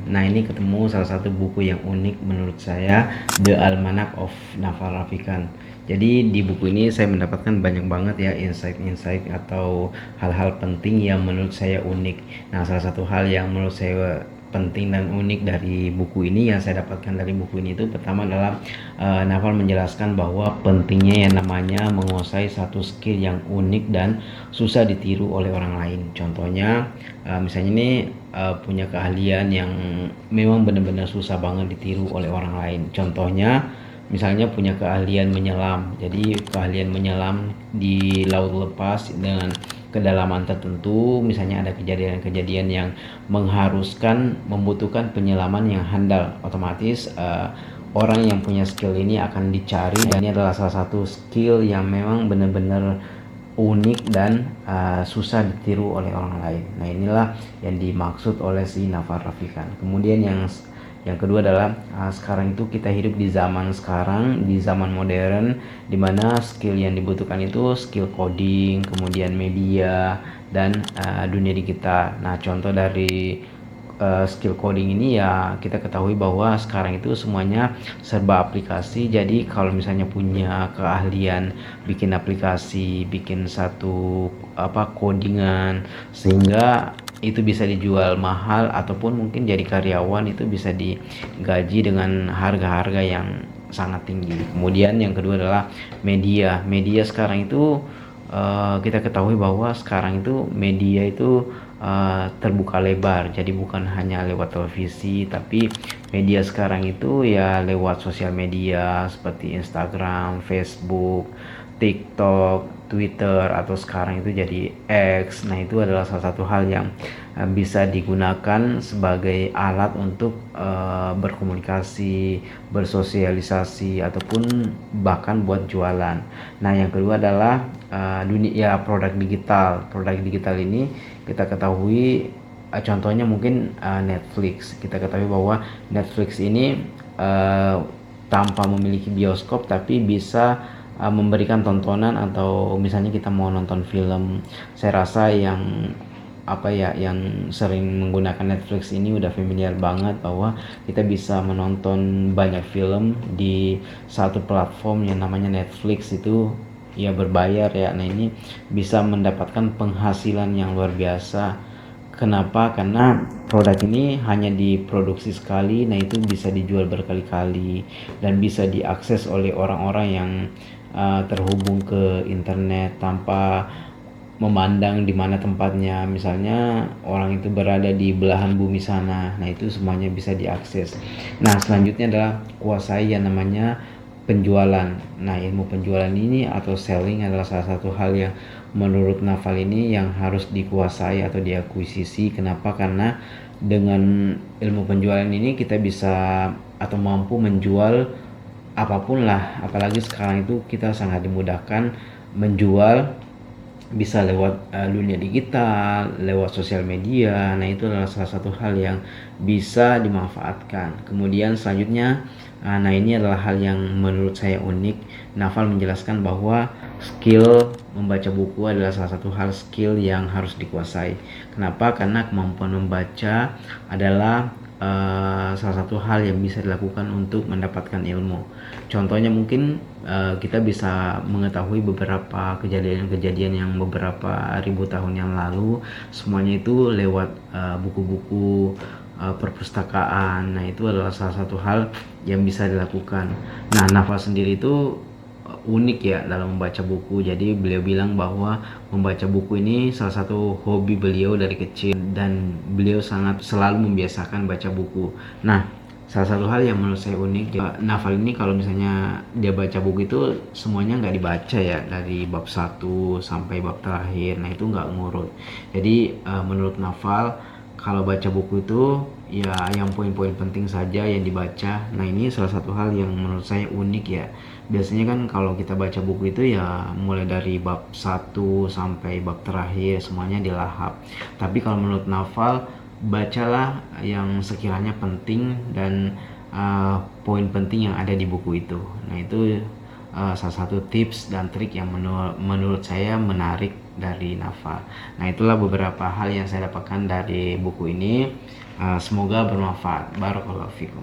Nah, ini ketemu salah satu buku yang unik menurut saya, The Almanac of Naval Ravikant. Jadi di buku ini saya mendapatkan banyak banget ya insight-insight atau hal-hal penting yang menurut saya unik. Nah, salah satu hal yang menurut saya penting dan unik dari buku ini yang saya dapatkan dari buku ini itu pertama adalah Naval menjelaskan bahwa pentingnya yang namanya menguasai satu skill yang unik dan susah ditiru oleh orang lain. Contohnya misalnya ini punya keahlian yang memang benar-benar susah banget ditiru oleh orang lain. Contohnya misalnya punya keahlian menyelam. Jadi keahlian menyelam di laut lepas dengan kedalaman tertentu, misalnya ada kejadian-kejadian yang membutuhkan penyelaman yang handal, otomatis orang yang punya skill ini akan dicari, dan ini adalah salah satu skill yang memang benar-benar unik dan susah ditiru oleh orang lain. Nah, inilah yang dimaksud oleh si Naval Ravikant. Kemudian yang kedua adalah sekarang itu kita hidup di zaman sekarang, di zaman modern, dimana skill yang dibutuhkan itu skill coding, kemudian media, dan dunia digital. Nah, contoh dari skill coding ini ya kita ketahui bahwa sekarang itu semuanya serba aplikasi. Jadi kalau misalnya punya keahlian bikin aplikasi, bikin satu codingan, sehingga itu bisa dijual mahal ataupun mungkin jadi karyawan itu bisa digaji dengan harga-harga yang sangat tinggi. Kemudian yang kedua adalah media sekarang itu kita ketahui bahwa sekarang itu media itu terbuka lebar, jadi bukan hanya lewat televisi, tapi media sekarang itu ya lewat sosial media seperti Instagram, Facebook, TikTok, Twitter, atau sekarang itu jadi X. Nah, itu adalah salah satu hal yang bisa digunakan sebagai alat untuk berkomunikasi, bersosialisasi, ataupun bahkan buat jualan. Nah, yang kedua adalah dunia ya produk digital. Produk digital ini kita ketahui contohnya mungkin Netflix. Kita ketahui bahwa Netflix ini tanpa memiliki bioskop tapi bisa memberikan tontonan, atau misalnya kita mau nonton film, saya rasa yang yang sering menggunakan Netflix ini udah familiar banget bahwa kita bisa menonton banyak film di satu platform yang namanya Netflix, itu ya berbayar ya. Nah, ini bisa mendapatkan penghasilan yang luar biasa. Kenapa? Karena produk ini hanya diproduksi sekali, nah itu bisa dijual berkali-kali dan bisa diakses oleh orang-orang yang terhubung ke internet tanpa memandang di mana tempatnya. Misalnya orang itu berada di belahan bumi sana, nah itu semuanya bisa diakses. Nah, selanjutnya adalah kuasai yang namanya penjualan. Nah, ilmu penjualan ini atau selling adalah salah satu hal yang menurut Naval ini yang harus dikuasai atau diakuisisi. Kenapa? Karena dengan ilmu penjualan ini kita bisa atau mampu menjual apapun lah. Apalagi sekarang itu kita sangat dimudahkan menjual, bisa lewat dunia digital, lewat sosial media. Nah, itu adalah salah satu hal yang bisa dimanfaatkan. Kemudian selanjutnya, nah ini adalah hal yang menurut saya unik. Naval menjelaskan bahwa skill membaca buku adalah salah satu hal skill yang harus dikuasai. Kenapa? Karena kemampuan membaca adalah salah satu hal yang bisa dilakukan untuk mendapatkan ilmu. Contohnya mungkin kita bisa mengetahui beberapa kejadian-kejadian yang beberapa ribu tahun yang lalu, semuanya itu lewat buku-buku perpustakaan. Nah, itu adalah salah satu hal yang bisa dilakukan. Nah, Naval sendiri itu unik ya dalam membaca buku. Jadi beliau bilang bahwa membaca buku ini salah satu hobi beliau dari kecil, dan beliau sangat selalu membiasakan baca buku. Nah, salah satu hal yang menurut saya unik, Naval ini kalau misalnya dia baca buku itu semuanya nggak dibaca ya, dari bab 1 sampai bab terakhir. Nah, itu nggak ngurut. Jadi menurut Naval, kalau baca buku itu ya yang poin-poin penting saja yang dibaca. Nah, ini salah satu hal yang menurut saya unik ya. Biasanya kan kalau kita baca buku itu ya mulai dari bab 1 sampai bab terakhir semuanya dilahap. Tapi kalau menurut Naval, bacalah yang sekiranya penting dan poin penting yang ada di buku itu. Nah, itu salah satu tips dan trik yang menurut saya menarik dari Naval. Nah, itulah beberapa hal yang saya dapatkan dari buku ini. Semoga bermanfaat. Barakallahu fikum.